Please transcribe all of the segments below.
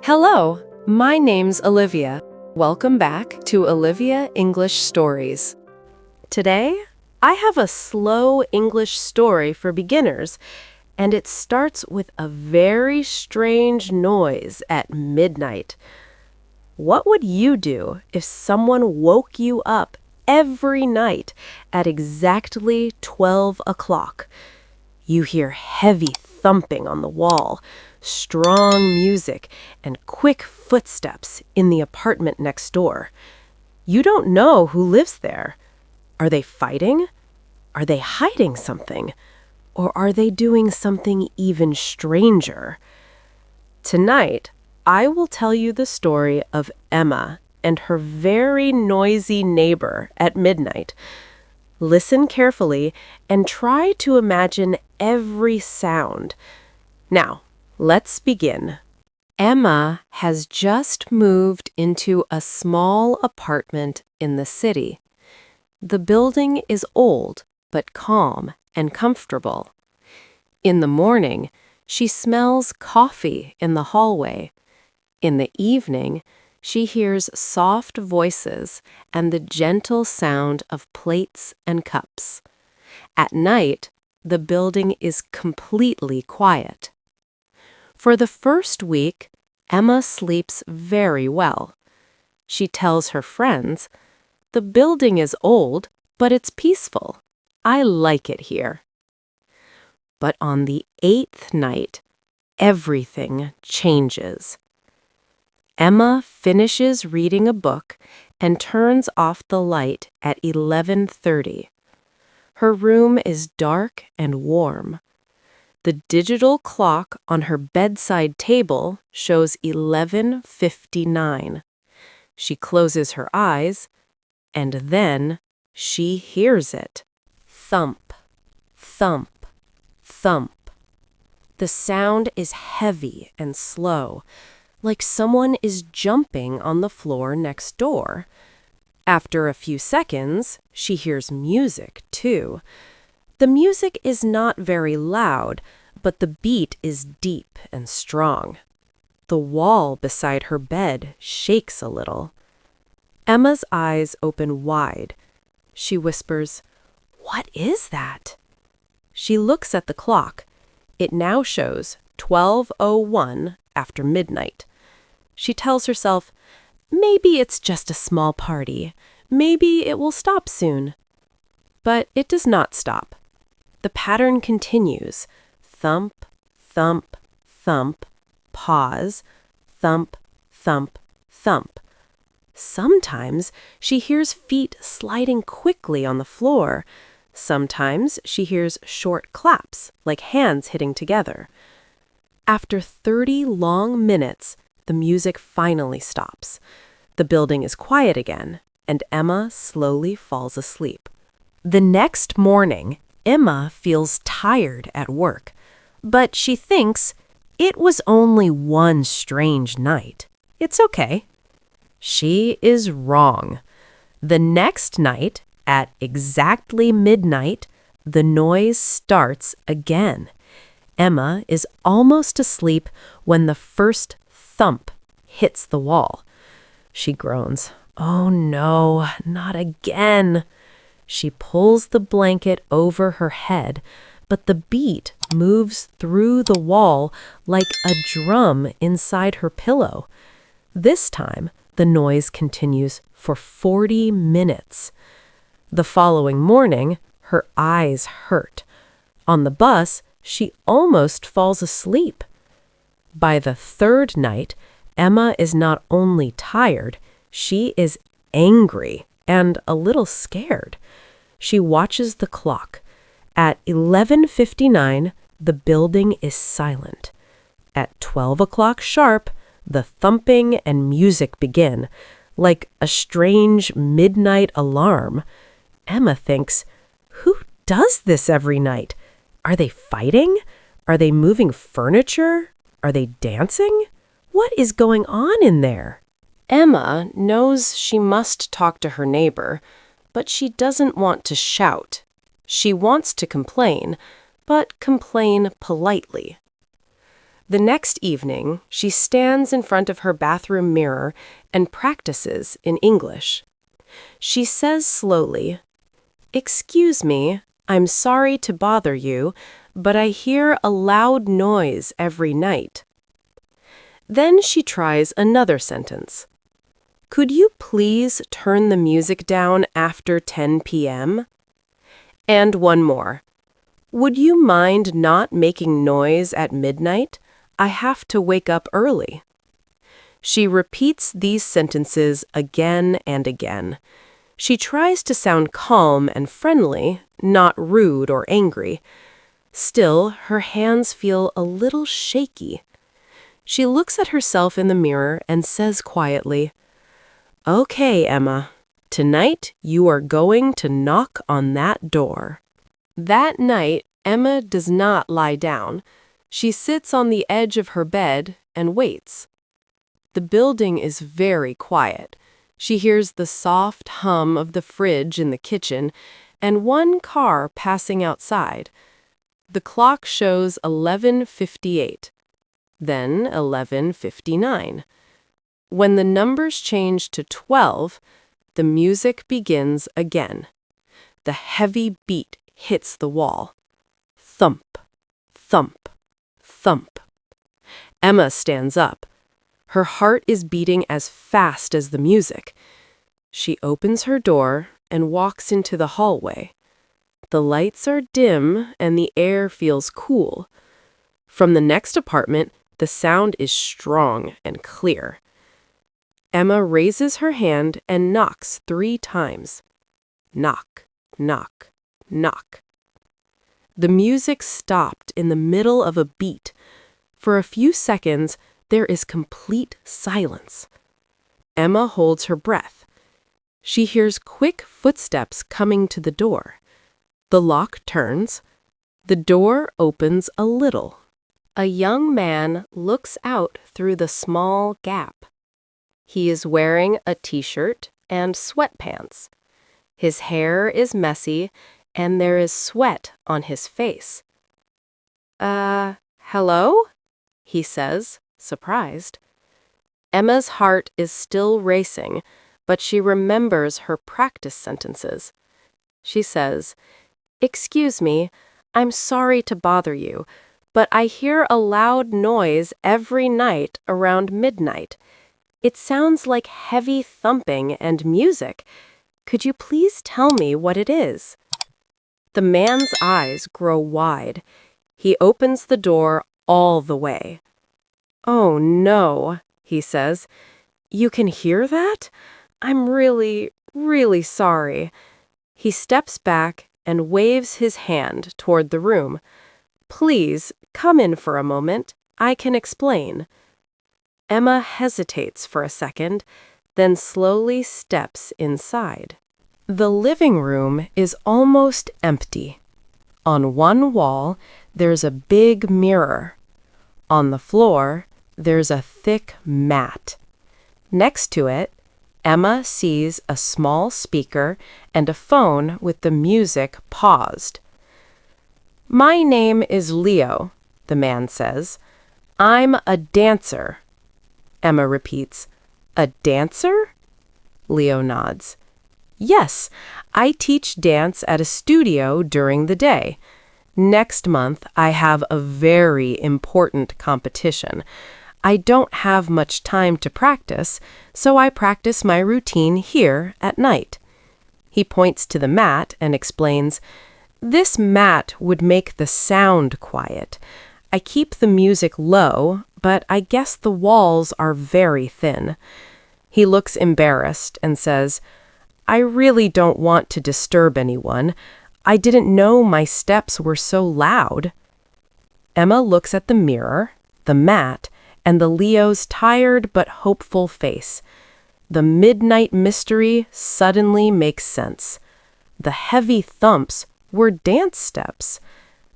Hello, my name's Olivia. Welcome back to Olivia English Stories. Today, I have a slow English story for beginners, and it starts with a very strange noise at midnight. What would you do if someone woke you up every night at exactly 12 o'clock? You hear heavy thumping on the wall, strong music, and quick footsteps in the apartment next door. You don't know who lives there. Are they fighting? Are they hiding something? Or are they doing something even stranger? Tonight, I will tell you the story of Emma and her very noisy neighbor at midnight. Listen carefully and try to imagine every sound. Now, let's begin. Emma has just moved into a small apartment in the city. The building is old, but calm and comfortable. In the morning, she smells coffee in the hallway. In the evening, she hears soft voices and the gentle sound of plates and cups. At night, the building is completely quiet. For the first week, Emma sleeps very well. She tells her friends, "The building is old, but it's peaceful. I like it here." But on the 8th night, everything changes. Emma finishes reading a book and turns off the light at 11:30. Her room is dark and warm. The digital clock on her bedside table shows 11:59. She closes her eyes, and then she hears it. Thump, thump, thump. The sound is heavy and slow, like someone is jumping on the floor next door. After a few seconds, she hears music, too. The music is not very loud, but the beat is deep and strong. The wall beside her bed shakes a little. Emma's eyes open wide. She whispers, "What is that?" She looks at the clock. It now shows 12:01 after midnight. She tells herself, maybe it's just a small party. Maybe it will stop soon. But it does not stop. The pattern continues. Thump, thump, thump, pause, thump, thump, thump. Sometimes she hears feet sliding quickly on the floor. Sometimes she hears short claps, like hands hitting together. After 30 long minutes, the music finally stops. The building is quiet again, and Emma slowly falls asleep. The next morning, Emma feels tired at work, but she thinks it was only one strange night. It's okay. She is wrong. The next night, at exactly midnight, the noise starts again. Emma is almost asleep when the first thump hits the wall. She groans, "Oh no, not again." She pulls the blanket over her head, but the beat moves through the wall like a drum inside her pillow. This time, the noise continues for 40 minutes. The following morning, her eyes hurt. On the bus, she almost falls asleep. By the third night, Emma is not only tired, she is angry and a little scared. She watches the clock. At 11:59, the building is silent. At 12 o'clock sharp, the thumping and music begin, like a strange midnight alarm. Emma thinks, who does this every night? Are they fighting? Are they moving furniture? Are they dancing? What is going on in there? Emma knows she must talk to her neighbor, but she doesn't want to shout. She wants to complain, but complain politely. The next evening, she stands in front of her bathroom mirror and practices in English. She says slowly, "Excuse me, I'm sorry to bother you, but I hear a loud noise every night." Then she tries another sentence. "Could you please turn the music down after 10 p.m.?" And one more. "Would you mind not making noise at midnight? I have to wake up early." She repeats these sentences again and again. She tries to sound calm and friendly, not rude or angry. Still, her hands feel a little shaky. She looks at herself in the mirror and says quietly, "Okay, Emma, tonight you are going to knock on that door." That night, Emma does not lie down. She sits on the edge of her bed and waits. The building is very quiet. She hears the soft hum of the fridge in the kitchen and one car passing outside. The clock shows 11:58, then 11:59. When the numbers change to 12, the music begins again. The heavy beat hits the wall. Thump, thump, thump. Emma stands up. Her heart is beating as fast as the music. She opens her door and walks into the hallway. The lights are dim and the air feels cool. From the next apartment, the sound is strong and clear. Emma raises her hand and knocks 3 times. Knock, knock, knock. The music stopped in the middle of a beat. For a few seconds, there is complete silence. Emma holds her breath. She hears quick footsteps coming to the door. The lock turns. The door opens a little. A young man looks out through the small gap. He is wearing a t-shirt and sweatpants. His hair is messy, and there is sweat on his face. Hello?" he says, surprised. Emma's heart is still racing, but she remembers her practice sentences. She says, "Excuse me, I'm sorry to bother you, but I hear a loud noise every night around midnight. It sounds like heavy thumping and music. Could you please tell me what it is?" The man's eyes grow wide. He opens the door all the way. "Oh no," he says. "You can hear that? I'm really, really sorry." He steps back and waves his hand toward the room. "Please, come in for a moment. I can explain." Emma hesitates for a second, then slowly steps inside. The living room is almost empty. On one wall, there's a big mirror. On the floor, there's a thick mat. Next to it, Emma sees a small speaker and a phone with the music paused. "My name is Leo," the man says. "I'm a dancer." Emma repeats, "A dancer?" Leo nods. "Yes, I teach dance at a studio during the day. Next month, I have a very important competition. I don't have much time to practice, so I practice my routine here at night." He points to the mat and explains, "This mat would make the sound quiet. I keep the music low, but I guess the walls are very thin." He looks embarrassed and says, "I really don't want to disturb anyone. I didn't know my steps were so loud." Emma looks at the mirror, the mat, and the Leo's tired but hopeful face. The midnight mystery suddenly makes sense. The heavy thumps were dance steps.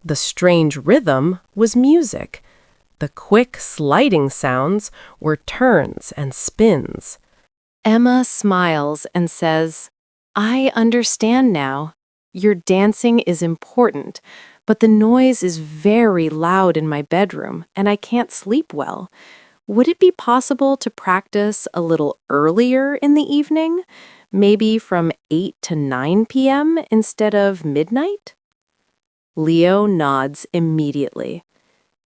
The strange rhythm was music. The quick sliding sounds were turns and spins. Emma smiles and says, "I understand now. your dancing is important, but the noise is very loud in my bedroom and I can't sleep well. Would it be possible to practice a little earlier in the evening? Maybe from 8 to 9 p.m. instead of midnight? Leo nods immediately.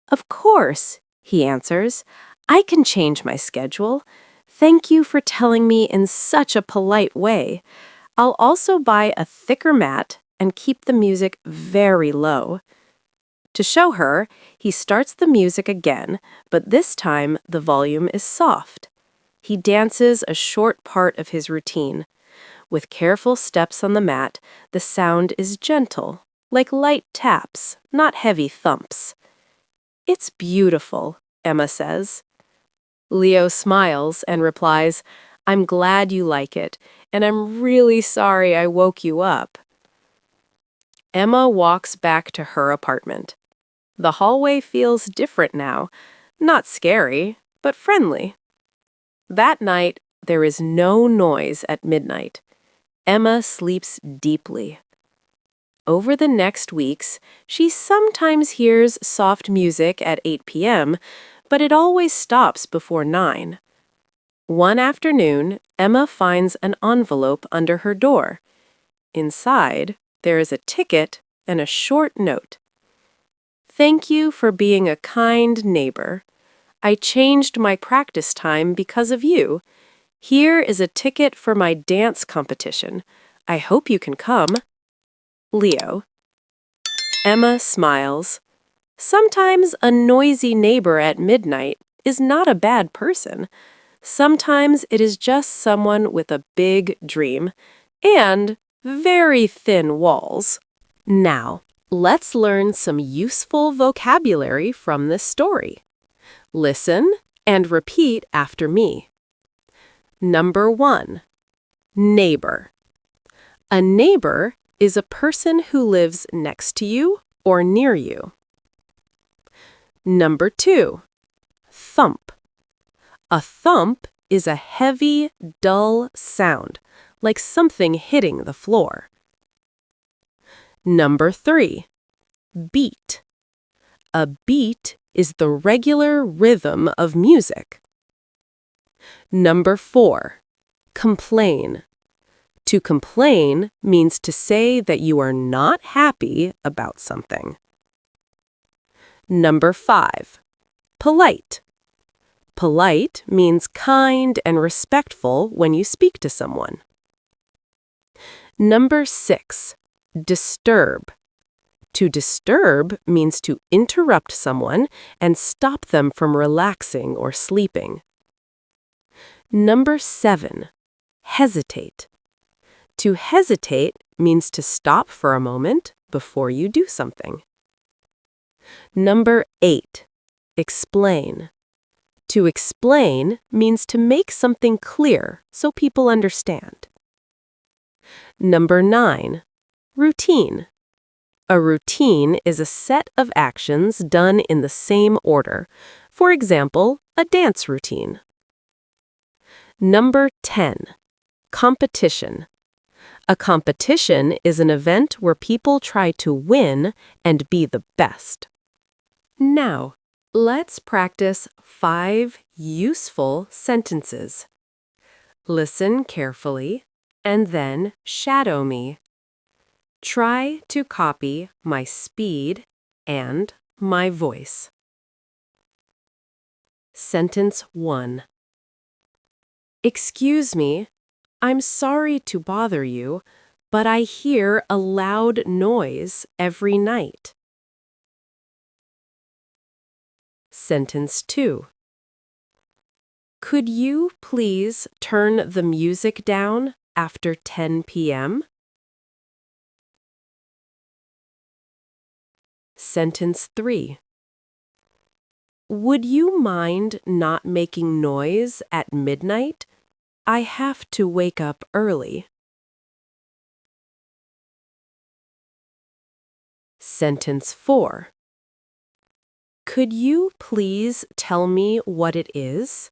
Of course, he answers. I can change my schedule. Thank you for telling me in such a polite way. I'll also buy a thicker mat and keep the music very low. To show her, he starts the music again, but this time the volume is soft. He dances a short part of his routine. With careful steps on the mat, the sound is gentle, like light taps, not heavy thumps. It's beautiful, Emma says. Leo smiles and replies, I'm glad you like it, and I'm really sorry I woke you up. Emma walks back to her apartment. The hallway feels different now, not scary, but friendly. That night, there is no noise at midnight. Emma sleeps deeply. Over the next weeks, she sometimes hears soft music at 8 p.m., but it always stops before 9. One afternoon, Emma finds an envelope under her door. Inside, there is a ticket and a short note. Thank you for being a kind neighbor. I changed my practice time because of you. Here is a ticket for my dance competition. I hope you can come. Leo. Emma smiles. Sometimes a noisy neighbor at midnight is not a bad person. Sometimes it is just someone with a big dream and very thin walls. Now, let's learn some useful vocabulary from this story. Listen and repeat after me. Number 1. Neighbor. A neighbor is a person who lives next to you or near you. Number 2. Thump. A thump is a heavy, dull sound, like something hitting the floor. Number 3. Beat. A beat is the regular rhythm of music. Number 4. Complain. To complain means to say that you are not happy about something. Number 5. Polite. Polite means kind and respectful when you speak to someone. Number 6. Disturb. To disturb means to interrupt someone and stop them from relaxing or sleeping. Number 7. Hesitate. To hesitate means to stop for a moment before you do something. Number 8. Explain. To explain means to make something clear so people understand. Number 9. Routine. A routine is a set of actions done in the same order. For example, a dance routine. Number 10. Competition. A competition is an event where people try to win and be the best. Now, let's practice 5 useful sentences. Listen carefully and then shadow me. Try to copy my speed and my voice. Sentence 1. Excuse me, I'm sorry to bother you, but I hear a loud noise every night. Sentence 2. Could you please turn the music down after 10 p.m.? Sentence 3. Would you mind not making noise at midnight? I have to wake up early. Sentence 4. Could you please tell me what it is?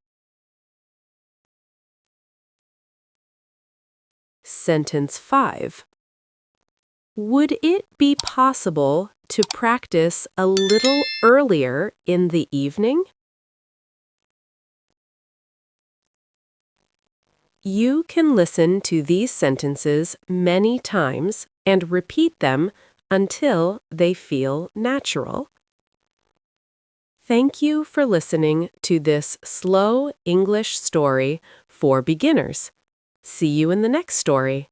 Sentence 5. Would it be possible to practice a little earlier in the evening? You can listen to these sentences many times and repeat them until they feel natural. Thank you for listening to this slow English story for beginners. See you in the next story.